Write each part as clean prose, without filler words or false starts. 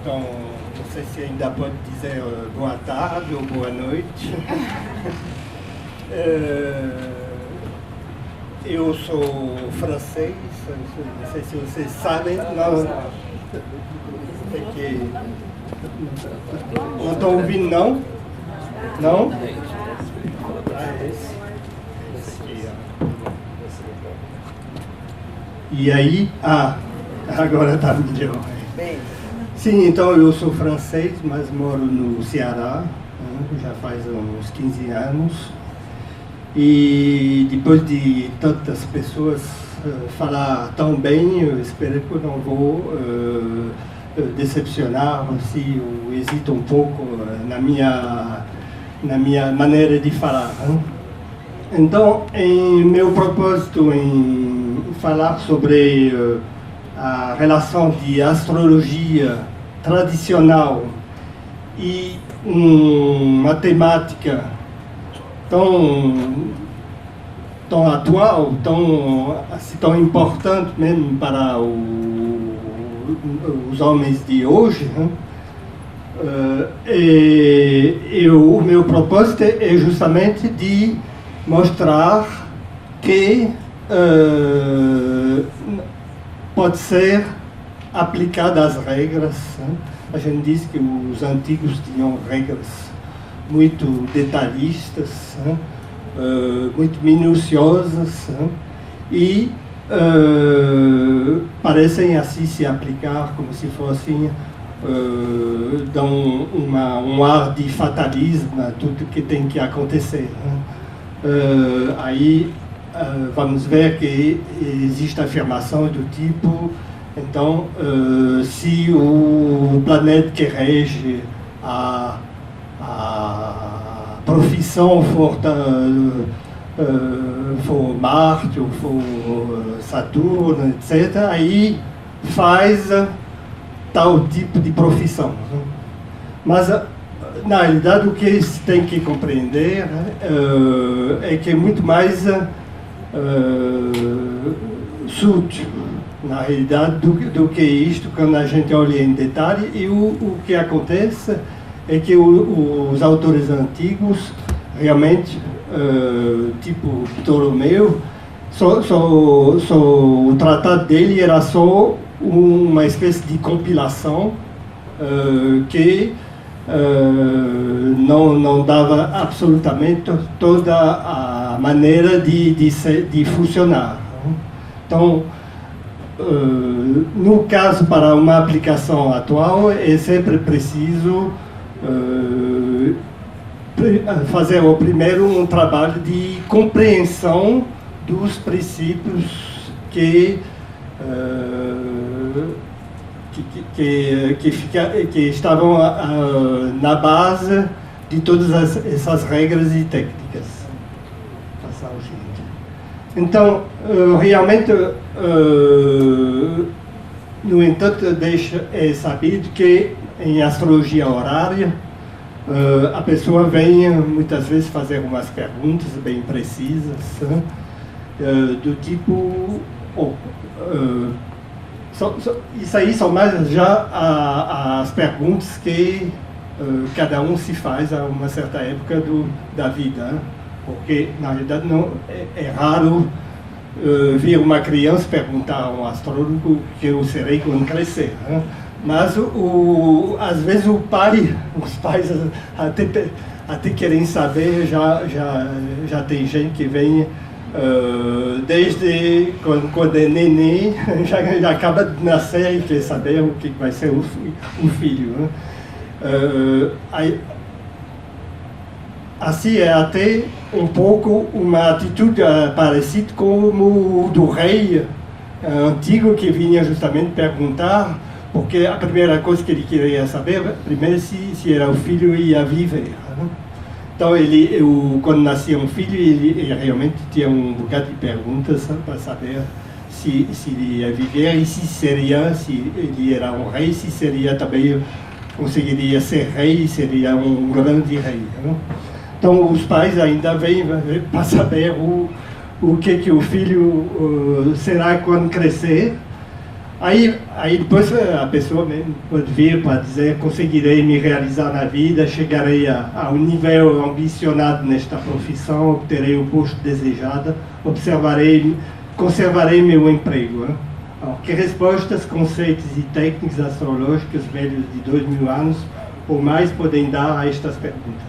Então, não sei se ainda pode dizer boa tarde ou boa noite. Eu sou francês, não sei se vocês sabem. Não estão ouvindo, não? Não? E aí? Agora está melhor. Sim, então eu sou francês, mas moro no Ceará, já faz uns 15 anos. E depois de tantas pessoas falar tão bem, eu espero que eu não vou decepcionar, se eu hesito um pouco na minha maneira de falar. Então, meu propósito em falar sobre a relação de astrologia tradicional e uma temática tão atual, tão importante mesmo para os homens de hoje, o meu propósito é justamente de mostrar que pode ser aplicada às regras. A gente diz que os antigos tinham regras muito detalhistas, muito minuciosas, e parecem assim se aplicar como se fossem, dão um ar de fatalismo a tudo que tem que acontecer. Aí vamos ver que existe afirmação do tipo, então, se o planeta que rege a profissão for Marte ou for Saturno, etc., aí faz tal tipo de profissão. Mas, na realidade, o que se tem que compreender é que é muito mais sutil, na realidade, do que isto, quando a gente olha em detalhe. E o que acontece é que os autores antigos, realmente, tipo Ptolomeu, o tratado dele era só uma espécie de compilação que não dava absolutamente toda a maneira de funcionar. Então, no caso, para uma aplicação atual, é sempre preciso fazer primeiro um trabalho de compreensão dos princípios que estavam na base de todas essas regras e técnicas. Passar o seguinte. Então, realmente, no entanto, é sabido que em astrologia horária, a pessoa vem muitas vezes fazer umas perguntas bem precisas, do tipo, isso aí são mais já as perguntas que cada um se faz a uma certa época da vida, porque na realidade não é raro ver uma criança perguntar a um astrólogo o que eu serei quando crescer. Mas às vezes os pais até querem saber, já tem gente que vem desde quando é neném, já acaba de nascer e quer saber o que vai ser o filho. Assim é até um pouco uma atitude parecida como o do rei antigo, que vinha justamente perguntar, porque a primeira coisa que ele queria saber, primeiro, se era o filho ia viver. Então, quando nascia um filho, ele realmente tinha um bocado de perguntas para saber se ele ia viver e se ele era um rei, se seria também, conseguiria ser rei, seria um grande rei. Então, os pais ainda vêm para saber o que o filho será quando crescer. Aí depois a pessoa mesmo pode vir para dizer: conseguirei me realizar na vida, chegarei ao nível ambicionado nesta profissão, obterei o posto desejado, conservarei meu emprego. Hein? Então, que respostas, conceitos e técnicas astrológicas velhos de 2000 anos ou mais podem dar a estas perguntas?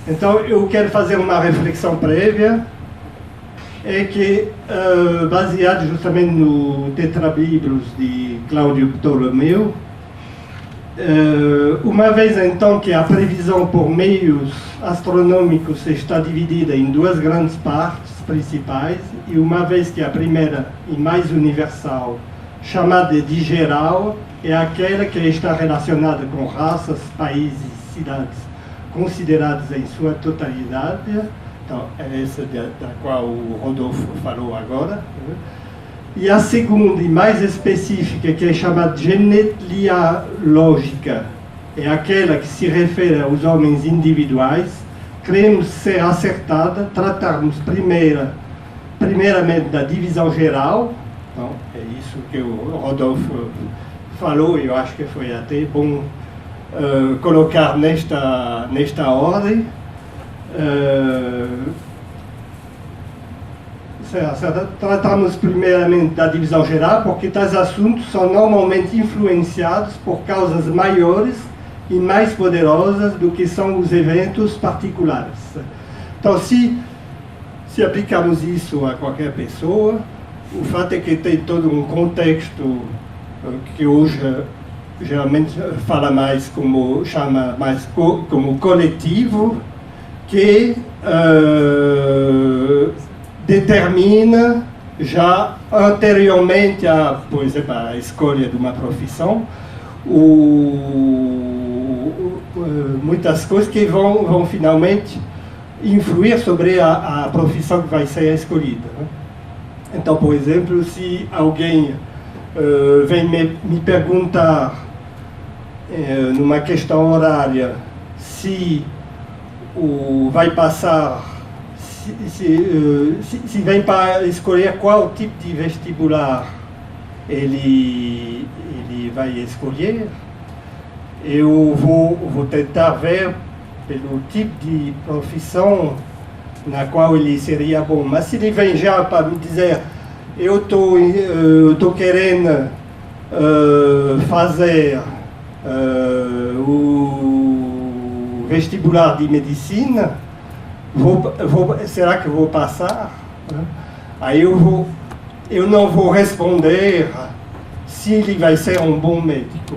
Então, eu quero fazer uma reflexão prévia, é que, baseado justamente no Tetrabíblios de Cláudio Ptolomeu, uma vez então que a previsão por meios astronômicos está dividida em duas grandes partes principais, e uma vez que a primeira e mais universal, chamada de geral, é aquela que está relacionada com raças, países e cidades consideradas em sua totalidade. Então, é essa da qual o Rodolfo falou agora. E a segunda, e mais específica, que é chamada genealógica, é aquela que se refere aos homens individuais. Queremos ser acertada, tratarmos primeiramente da divisão geral. Então, é isso que o Rodolfo falou, e eu acho que foi até bom colocar nesta ordem. Tratamos primeiramente da divisão geral, porque tais assuntos são normalmente influenciados por causas maiores e mais poderosas do que são os eventos particulares. Então, se aplicamos isso a qualquer pessoa, o fato é que tem todo um contexto que hoje geralmente chama mais como coletivo, que determina já anteriormente por exemplo, a escolha de uma profissão, muitas coisas que vão finalmente influir sobre a profissão que vai ser escolhida. Né? Então, por exemplo, se alguém vem me perguntar numa questão horária se vai passar, se vem para escolher qual tipo de vestibular ele vai escolher, eu vou tentar ver pelo tipo de profissão na qual ele seria bom. Mas se ele vem já para me dizer: eu estou querendo fazer o vestibular de medicina, será que eu vou passar? Aí eu não vou responder se ele vai ser um bom médico,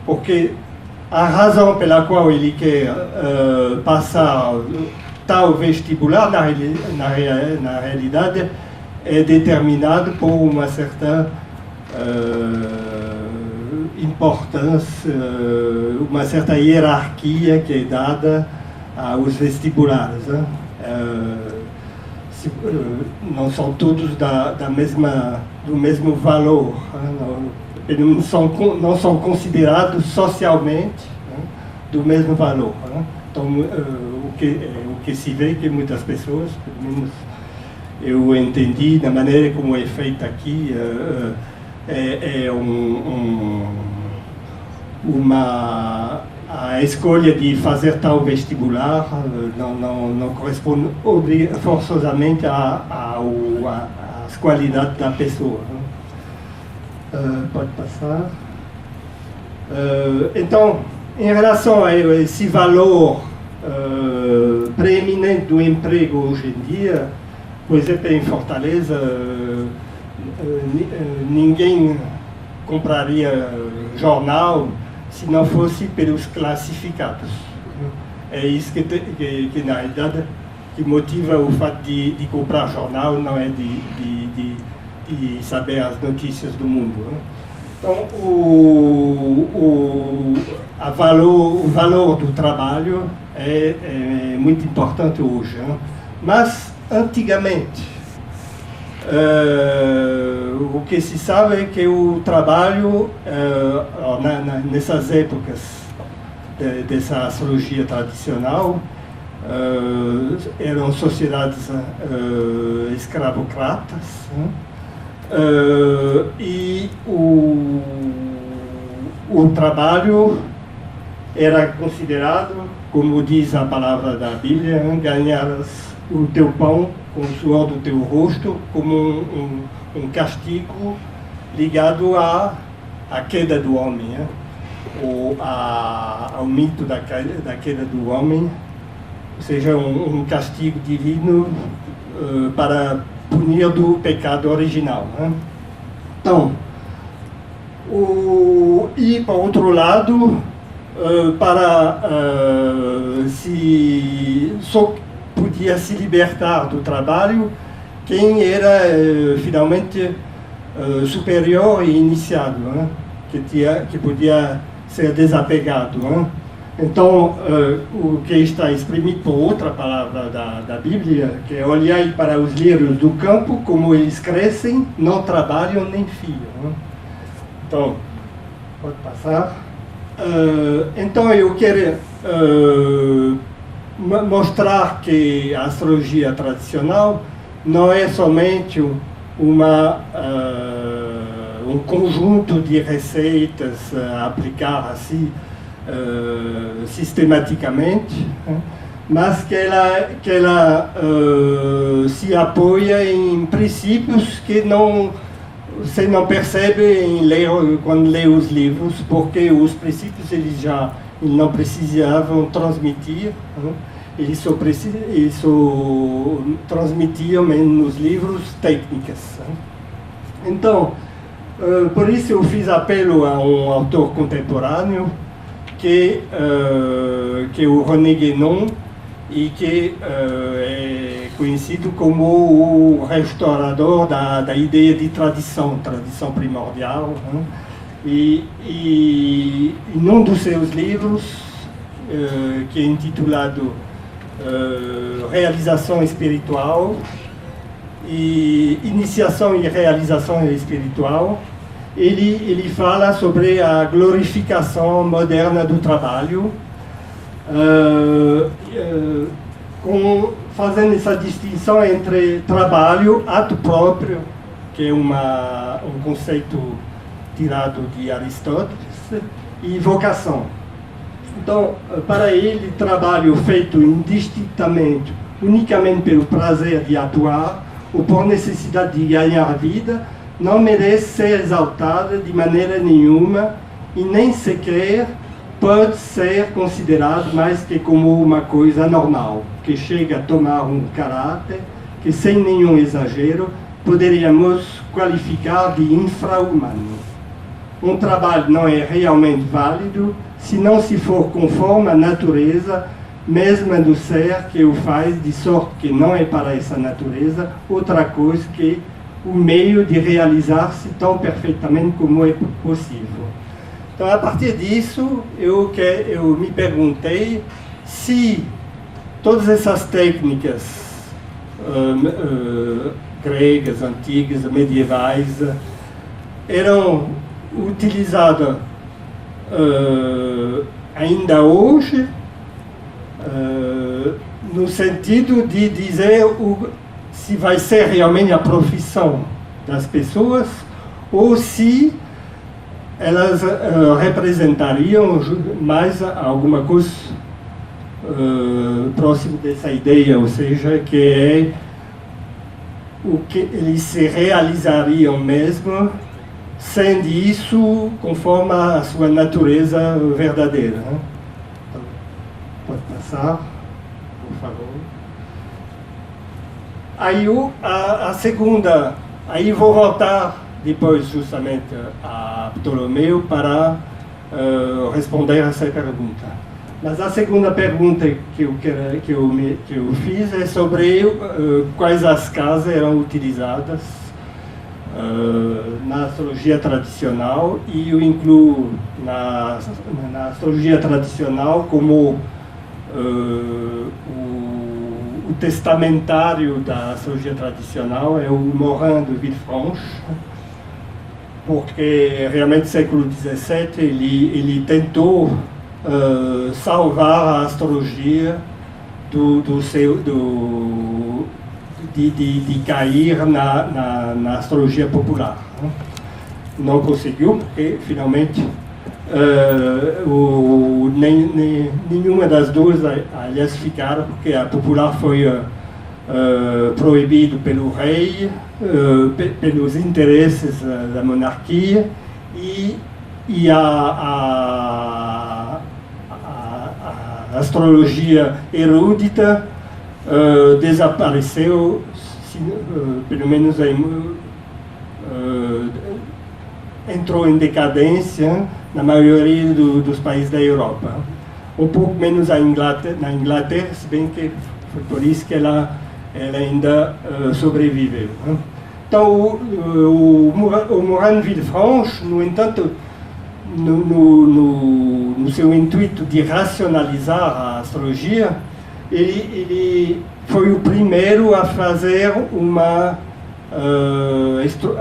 porque a razão pela qual ele quer passar tal vestibular, na realidade, é determinado por uma certa importância, uma certa hierarquia que é dada aos vestibulares. Né? Não são todos do mesmo valor, né? não são considerados socialmente, né, do mesmo valor. Né? Então, o que se vê que muitas pessoas, pelo menos eu entendi da maneira como é feita aqui, a escolha de fazer tal vestibular não corresponde forçosamente às qualidades da pessoa. Pode passar. Então, em relação a esse valor preeminente do emprego hoje em dia, por exemplo, em Fortaleza, ninguém compraria jornal se não fosse pelos classificados. É isso que na realidade, que motiva o fato de comprar jornal, não é de saber as notícias do mundo. Né? Então, o valor do trabalho é muito importante hoje. Né? Mas, antigamente, o que se sabe é que o trabalho, nessas épocas dessa astrologia tradicional, eram sociedades escravocratas, né? E o trabalho era considerado, como diz a palavra da Bíblia, ganharas o teu pão com o suor do teu rosto, como um castigo ligado à queda do homem, né? Ou ao mito da queda do homem, ou seja, um castigo divino para punir do pecado original, né? Então, e por outro lado, só podia se libertar do trabalho quem era finalmente superior e iniciado, né? Que podia ser desapegado, né? Então, o que está exprimido por outra palavra da Bíblia, que é olhar para os lírios do campo, como eles crescem, não trabalham nem fiam, né? Então, pode passar. Então, eu quero mostrar que a astrologia tradicional não é somente um conjunto de receitas a aplicar assim sistematicamente, mas que ela se apoia em princípios que você não percebe quando lê os livros, porque os princípios eles não precisavam transmitir, né? Eles só transmitiam nos livros técnicas, né? Então, por isso eu fiz apelo a um autor contemporâneo, que é o René Guénon, e que é conhecido como o restaurador da ideia de tradição primordial, né? E num dos seus livros, que é intitulado Realização Espiritual, e Iniciação e Realização Espiritual, ele fala sobre a glorificação moderna do trabalho, fazendo essa distinção entre trabalho, ato próprio, que é um conceito tirado de Aristóteles, e vocação. Então, para ele, trabalho feito indistintamente, unicamente pelo prazer de atuar, ou por necessidade de ganhar vida, não merece ser exaltada de maneira nenhuma e nem sequer pode ser considerado mais que como uma coisa normal, que chega a tomar um caráter que, sem nenhum exagero, poderíamos qualificar de infra-humano. Um trabalho não é realmente válido se não se for conforme à natureza mesma do ser que o faz, de sorte que não é para essa natureza outra coisa que o meio de realizar-se tão perfeitamente como é possível. Então, a partir disso, eu me perguntei se todas essas técnicas gregas, antigas, medievais, eram utilizadas ainda hoje, no sentido de dizer se vai ser realmente a profissão das pessoas ou se elas representariam mais alguma coisa próximo dessa ideia, ou seja, que é o que eles se realizariam mesmo, sendo isso conforme a sua natureza verdadeira, né? Então, pode passar, por favor. Aí a segunda, aí vou voltar depois justamente a Ptolomeu para responder essa pergunta. Mas a segunda pergunta que eu fiz é sobre quais as casas eram utilizadas na astrologia tradicional, e eu incluo na astrologia tradicional como o testamentário da astrologia tradicional é o Morin de Villefranche, porque realmente no século XVII ele tentou salvar a astrologia de cair na astrologia popular. Não conseguiu, porque finalmente nenhuma das duas, aliás, ficaram, porque a popular foi proibido pelo rei, pelos interesses da monarquia, e a astrologia erudita desapareceu, pelo menos entrou em decadência na maioria dos países da Europa. Um pouco menos na Inglaterra, se bem que foi por isso que ela ainda sobreviveu. Então, o Morin Villefranche, no entanto, no seu intuito de racionalizar a astrologia, ele foi o primeiro a fazer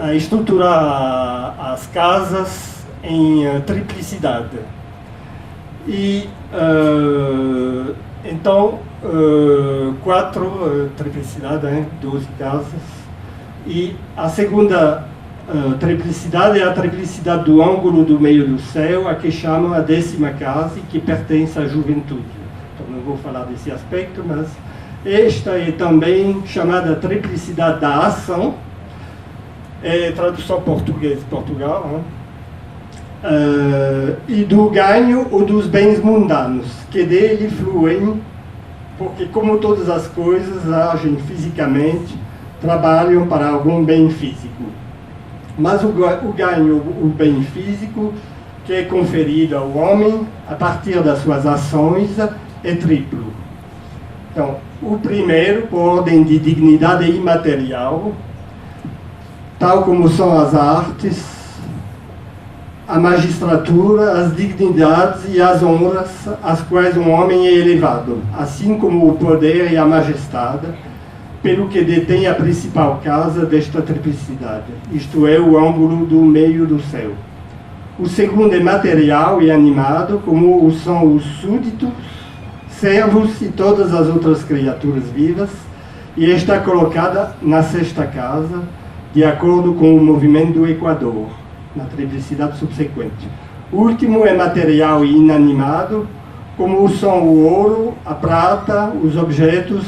a estruturar as casas em triplicidade. E então, 4 triplicidades, 12 casas. E a segunda triplicidade é a triplicidade do ângulo do meio do céu, a que chamam a 10ª casa, que pertence à juventude. Então, não vou falar desse aspecto, mas esta é também chamada triplicidade da ação, é tradução português de Portugal, e do ganho ou dos bens mundanos, que dele fluem, porque como todas as coisas agem fisicamente, trabalham para algum bem físico. Mas o ganho, o bem físico, que é conferido ao homem a partir das suas ações, é triplo. Então, o primeiro, por ordem de dignidade imaterial, tal como são as artes, a magistratura, as dignidades e as honras às quais um homem é elevado, assim como o poder e a majestade, pelo que detém a principal casa desta triplicidade, isto é, o ângulo do meio do céu. O segundo é material e animado, como o são os súditos, servos e todas as outras criaturas vivas, e está colocada na 6ª casa, de acordo com o movimento do Equador, na triplicidade subsequente. O último é material e inanimado, como são o ouro, a prata, os objetos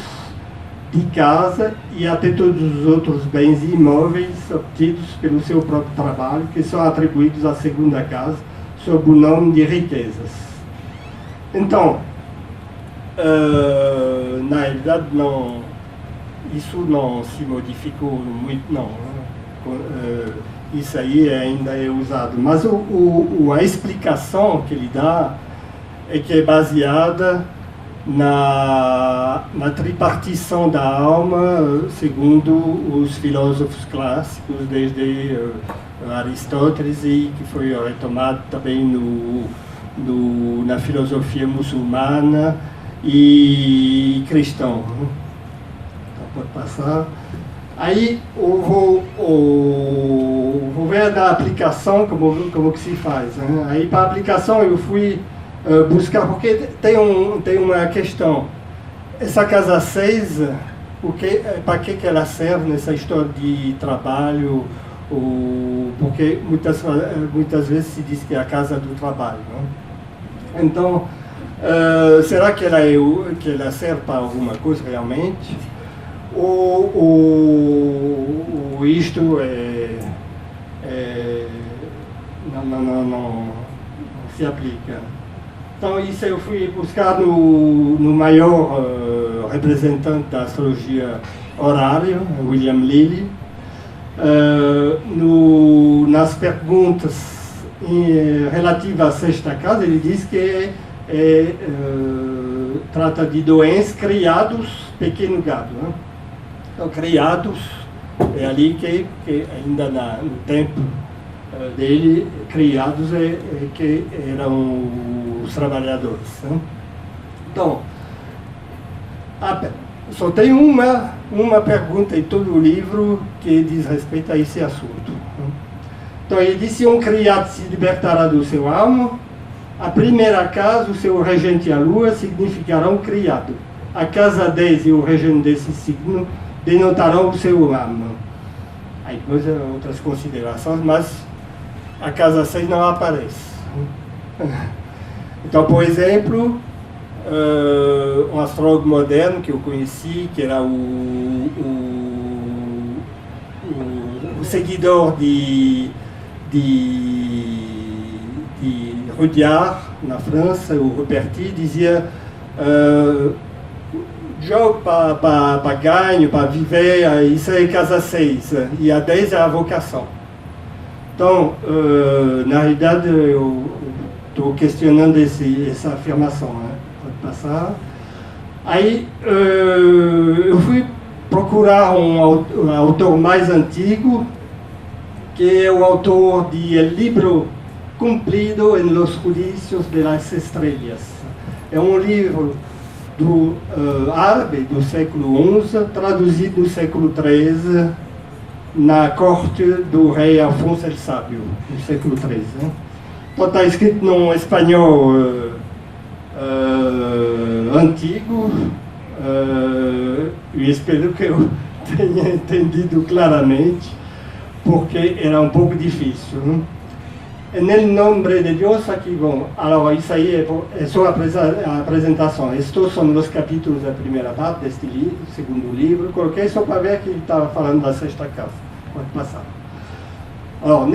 de casa e até todos os outros bens imóveis obtidos pelo seu próprio trabalho, que são atribuídos à 2ª casa, sob o nome de riquezas. Então, na realidade, isso não se modificou muito, não. Isso aí ainda é usado. Mas a explicação que ele dá é que é baseada na tripartição da alma, segundo os filósofos clássicos, desde Aristóteles, e que foi retomado também na filosofia muçulmana e cristão. Então, pode passar. Aí vou ver da aplicação como que se faz. Né? Aí para a aplicação eu fui buscar, porque tem uma questão. Essa casa 6, para que ela serve nessa história de trabalho? Porque muitas vezes se diz que é a casa do trabalho. Não? Então, será que ela serve para alguma coisa realmente? Ou isto não se aplica? Então, isso eu fui buscar no maior representante da astrologia horária, William Lilly, nas perguntas relativas à 6ª casa. Ele diz que trata de doentes criados pequeno gado. Né? Então, criados, é ali que ainda no tempo dele, criados que eram os trabalhadores. Né? Então, só tem uma pergunta em todo o livro que diz respeito a esse assunto. Né? Então, ele diz: se um criado se libertará do seu amo, a primeira casa, o seu regente, a lua, significará um criado. A casa 10 e o regente desse signo denotarão o seu ano. Aí depois outras considerações, mas a casa 6 não aparece. Então, por exemplo, um astrólogo moderno que eu conheci, que era o seguidor de Rudyard, na França, o Ruperti, dizia jogo para ganho, para viver, isso é casa 6, e a 10 é a vocação. Então, na realidade, eu estou questionando essa afirmação, né? Pode passar. Aí, eu fui procurar um autor mais antigo, que é o autor de El Libro Cumprido en los Judicios de las Estrellas. É um livro do árabe do século XI, traduzido no século XIII, na corte do rei Afonso el Sábio, no século XIII. Né? Então está escrito num espanhol antigo, e espero que eu tenha entendido claramente, porque era um pouco difícil. Né? En el nombre de Dios, aqui, bom, alors, isso aí é só a apresentação. Estes são os capítulos da primeira parte deste livro, segundo livro. Coloquei só para ver que ele estava falando da sexta casa. Pode passar. Alors,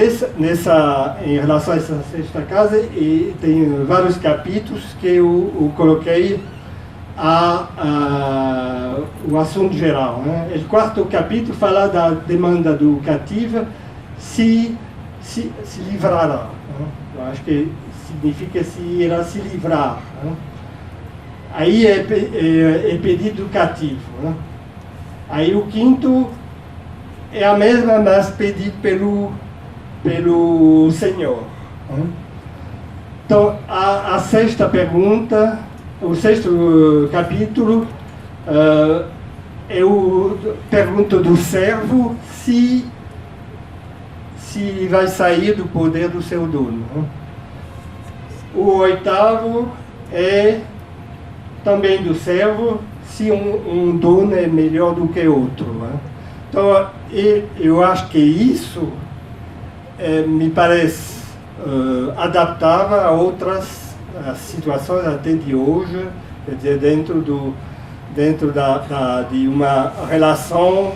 em relação a essa sexta casa, tem vários capítulos que eu coloquei o assunto geral. Né? O quarto capítulo fala da demanda do cativo se livrará. Né? Eu acho que significa se irá se livrar. Né? Aí é pedido do cativo. Né? Aí o quinto é a mesma, mas pedido pelo Senhor. Né? Então, a sexta pergunta, o sexto capítulo, eu pergunto do servo se vai sair do poder do seu dono. O oitavo é também do servo, se um dono é melhor do que outro. Então, eu acho que isso me parece adaptável a outras situações até de hoje, quer dizer, dentro de uma relação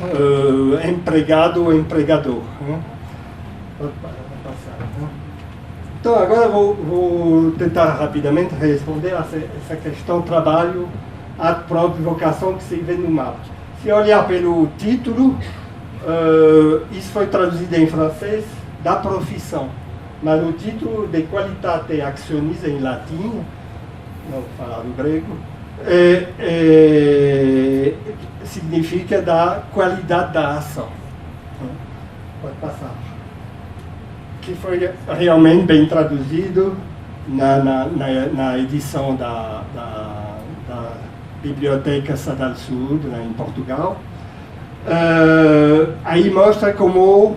empregado-empregador. Então, agora vou tentar rapidamente responder a essa questão trabalho, ato próprio, vocação que se vê no mapa. Se olhar pelo título, isso foi traduzido em francês, da profissão. Mas o título de qualitate actionis em latim, não vou falar do grego, significa da qualidade da ação. Pode passar. Que foi realmente bem traduzido na edição da Biblioteca Sadal Sud, em Portugal. Aí mostra como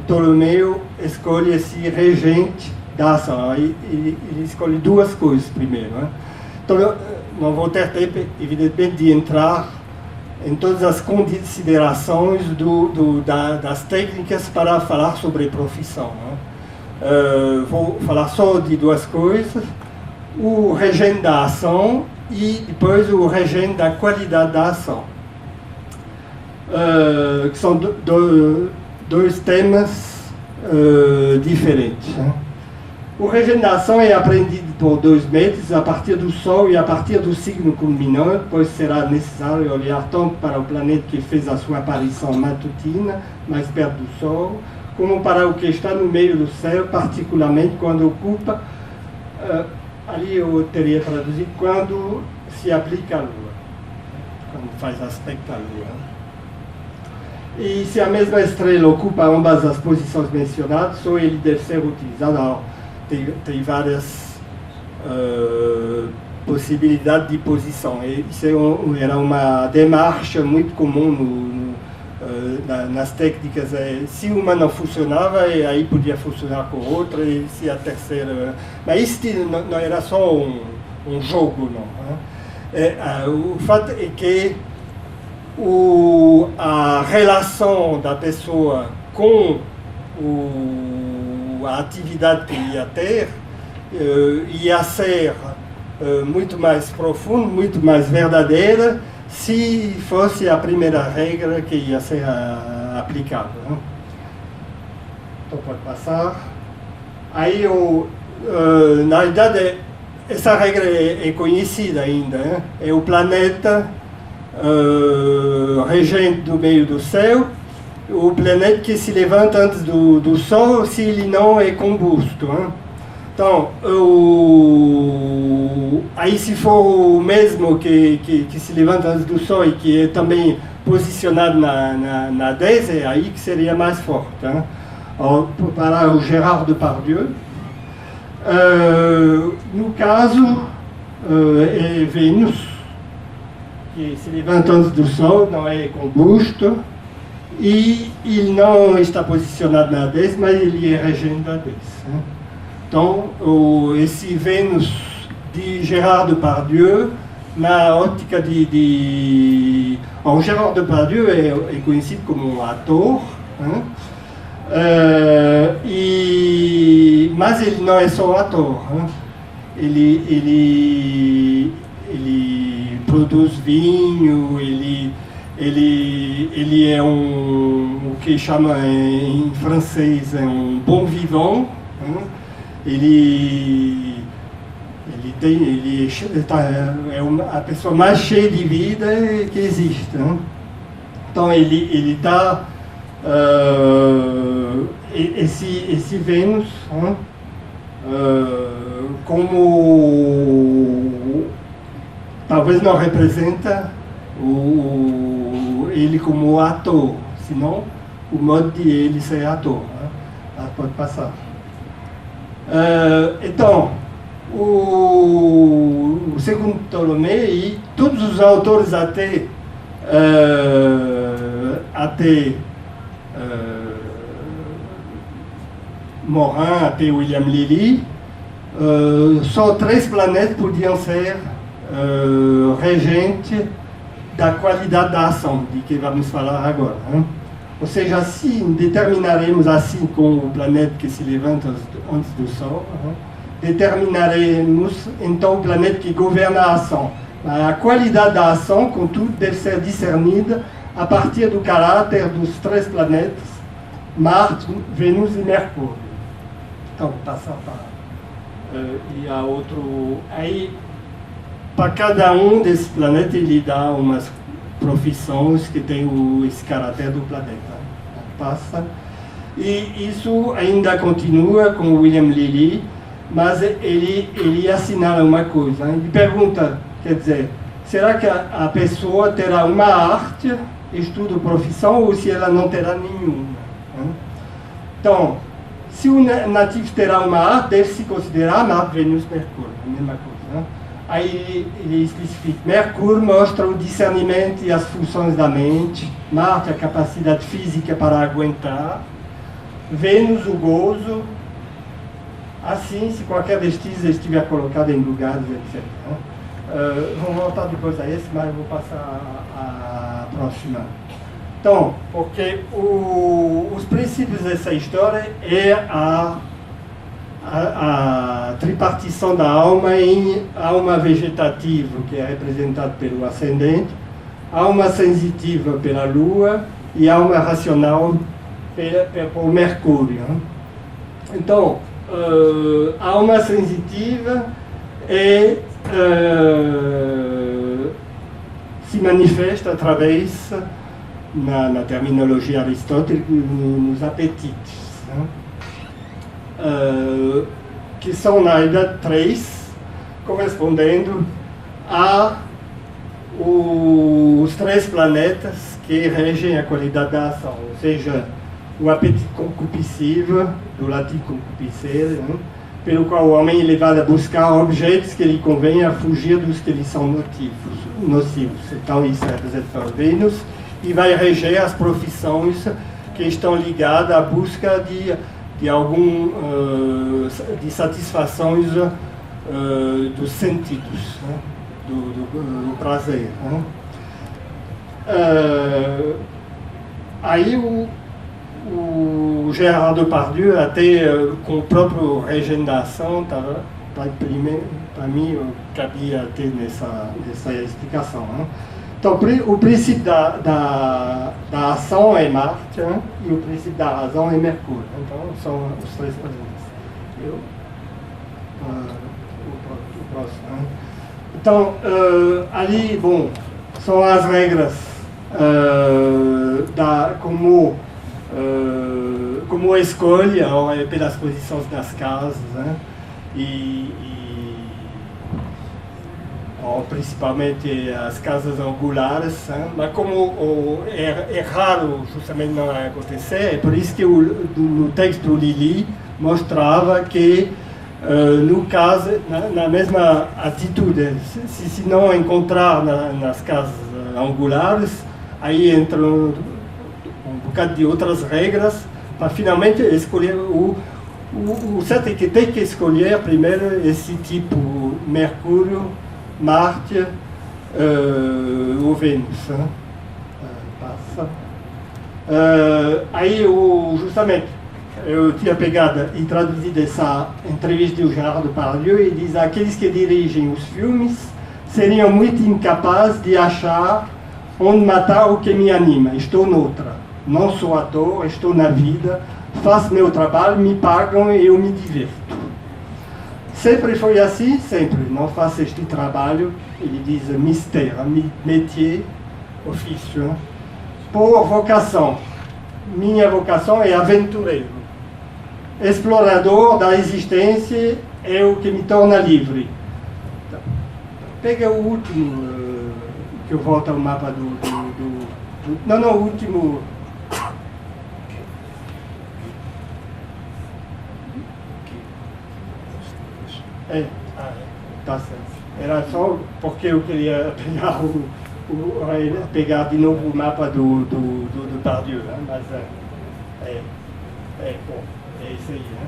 Ptolomeu escolhe esse regente da ação. Ele escolhe duas coisas primeiro. Né? Então, eu não vou ter tempo, evidentemente, de entrar em todas as considerações das técnicas para falar sobre profissão. Né? Vou falar só de duas coisas: o regente da ação e depois o regente da qualidade da ação, que são dois temas diferentes. Né? O regente da ação é aprendido por 2 métodos, a partir do Sol e a partir do signo culminante, pois será necessário olhar tanto para o planeta que fez a sua aparição matutina, mais perto do Sol, como para o que está no meio do céu, particularmente quando ocupa, ali eu teria traduzido, quando se aplica à Lua, quando faz aspecto à Lua. E se a mesma estrela ocupa ambas as posições mencionadas, só ele deve ser utilizado. Tem várias possibilidades de posição. Isso era uma demarcha muito comum nas técnicas. Se uma não funcionava, aí podia funcionar com outra, e se a terceira... Mas isso não era só um jogo, não. O fato é que a relação da pessoa com a atividade que ia ter ia ser muito mais profunda, muito mais verdadeira, se fosse a primeira regra que ia ser aplicada. Né? Então pode passar. Aí, na verdade, essa regra é conhecida ainda. Né? É o planeta regente do meio do céu, o planeta que se levanta antes do Sol se ele não é combusto. Né? Então, aí se for o mesmo que se levanta antes do Sol e que é também posicionado na 10, é aí que seria mais forte. Né? Para o Gérard Depardieu, no caso, é Vênus, que se levanta antes do Sol, não é combusto, e ele não está posicionado na 10, mas ele é regente da 10. Né? Então, esse Vênus de Gérard Depardieu, na ótica o Gérard Depardieu é conhecido como um ator, né? Mas ele não é só um ator. Né? Ele produz vinho, ele é o que chama em francês um bon vivant. Né? Ele é a pessoa mais cheia de vida que existe. Né? Então ele está esse Vênus, né? Como talvez não representa ele como ator, senão o modo de ele ser ator. Né? Pode passar. Então, o segundo Ptolomeu e todos os autores até Morin, até William Lilly, só 3 planetas podiam ser regentes da qualidade da ação, de que vamos falar agora. Né? Ou seja, assim, determinaremos assim com o planeta que se levanta antes do Sol, né? Determinaremos então o planeta que governa a ação. A qualidade da ação, contudo, deve ser discernida a partir do caráter dos 3 planetas, Marte, Vênus e Mercúrio. Então, passar para... e a outro... Aí, para cada um desses planetas, ele dá umas profissões que tem esse caráter do planeta. Passa. E isso ainda continua com o William Lilly, mas ele assinala uma coisa. Ele pergunta, quer dizer, será que a pessoa terá uma arte, estudo, profissão, ou se ela não terá nenhuma? Então, se o nativo terá uma arte, deve-se considerar Marte, Vênus, Mercúrio, a mesma coisa. Aí ele especifica, Mercúrio mostra o discernimento e as funções da mente, Marte a capacidade física para aguentar, Vênus o gozo, assim se qualquer vestígio estiver colocado em lugares, etc. Vamos voltar depois a esse, mas eu vou passar a próxima. Então, porque os princípios dessa história é a tripartição da alma em alma vegetativa, que é representada pelo ascendente, alma sensitiva pela lua e alma racional por Mercúrio. Então, a alma sensitiva se manifesta através, na terminologia aristotélica, nos apetites. Né? Que são, na verdade, 3, correspondendo os 3 planetas que regem a qualidade da ação, ou seja, o apetite concupiscível, do latim concupiscere, né? Pelo qual o homem é levado a buscar objetos que lhe convém a fugir dos que lhe são nocivos. Então, isso é representado por Vênus, e vai reger as profissões que estão ligadas à busca de satisfações dos sentidos, né? do prazer. Né? aí o Gerard Depardieu, até com a própria regeneração, para mim, cabia ter nessa explicação. Né? Então, o princípio da ação é Marte, né? E o princípio da razão é Mercúrio. Então, são os três planetas. O próximo. Né? Então, ali, bom, são as regras como a escolha pelas posições das casas, né? Principalmente as casas angulares, né? Mas como é raro justamente não acontecer, é por isso que no texto do Lilly mostrava que no caso, na mesma atitude, se não encontrar nas casas angulares, aí entram um bocado de outras regras para finalmente escolher o certo é que tem que escolher primeiro esse tipo Mercúrio, Marte ou Vênus. Né? Passa. Aí justamente eu tinha pegado e traduzido essa entrevista do Gerard Depardieu e diz: aqueles que dirigem os filmes seriam muito incapazes de achar onde matar o que me anima. Estou noutra. Não sou ator, estou na vida, faço meu trabalho, me pagam e eu me divirto. Sempre foi assim, sempre. Não faço este trabalho, ele diz mystère, métier, ofício. Né? Por vocação. Minha vocação é aventureiro. Explorador da existência é o que me torna livre. Pega o último, que eu volto ao mapa não, o último. Tá certo. Era só porque eu queria pegar de novo o mapa do Depardieu, né? Mas bom, é isso aí. Né?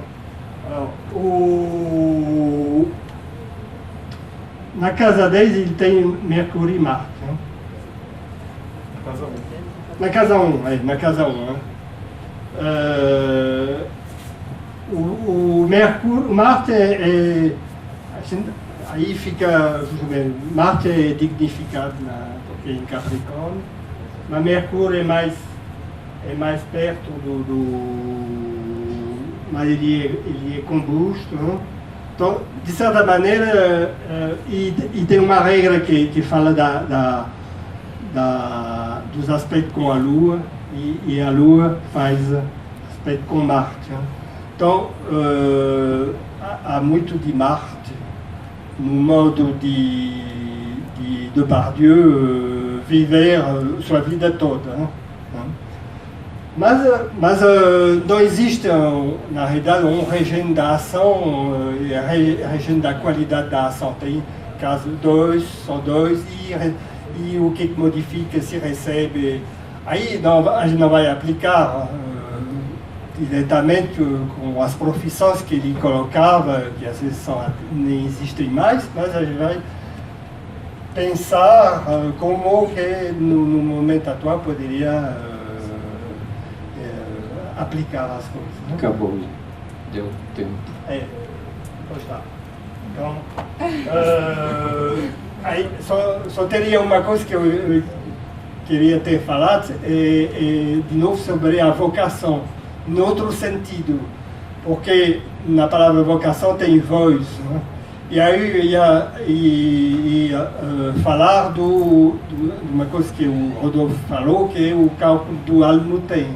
Na casa 10 ele tem Mercúrio e Marte. Né? Na casa 1. Na casa 1. Né? O Mercúrio, Marte aí fica, Marte é dignificado porque é em Capricórnio, mas Mercúrio é mais perto mas ele é combusto, né? Então, de certa maneira, e tem uma regra que fala dos aspectos com a Lua, e a Lua faz aspecto com Marte. Né? Então, há muito de Marte no modo de Depardieu viver sua vida toda. Né? Mas não existe, na realidade, regime da ação, regime da qualidade da ação. Tem caso 2, são 2, e o que modifica se recebe. Aí a gente não vai aplicar diretamente com as profissões que ele colocava, que às vezes nem existem mais, mas a gente vai pensar como que no momento atual poderia aplicar as coisas. Né? Acabou, deu tempo. Pois tá. Então, aí só teria uma coisa que eu queria ter falado, de novo sobre a vocação, em outro sentido, porque na palavra vocação tem voz, né? E aí eu ia falar de uma coisa que o Rodolfo falou, que é o cálculo do Almuten,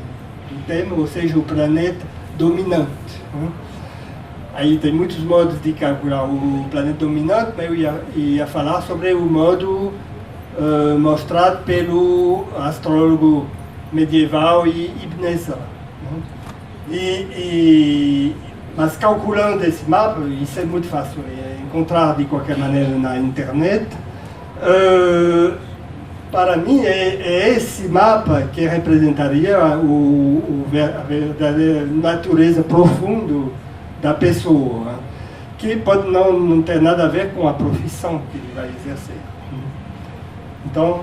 ou seja, o planeta dominante. Né? Aí tem muitos modos de calcular o planeta dominante, mas eu ia falar sobre o modo mostrado pelo astrólogo medieval Ibn Ezra. Né? Mas calculando esse mapa, isso é muito fácil, encontrar de qualquer maneira na internet. Para mim, é esse mapa que representaria a verdadeira natureza profunda da pessoa, que pode não ter nada a ver com a profissão que ele vai exercer. Então,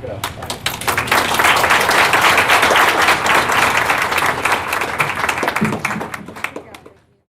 graças.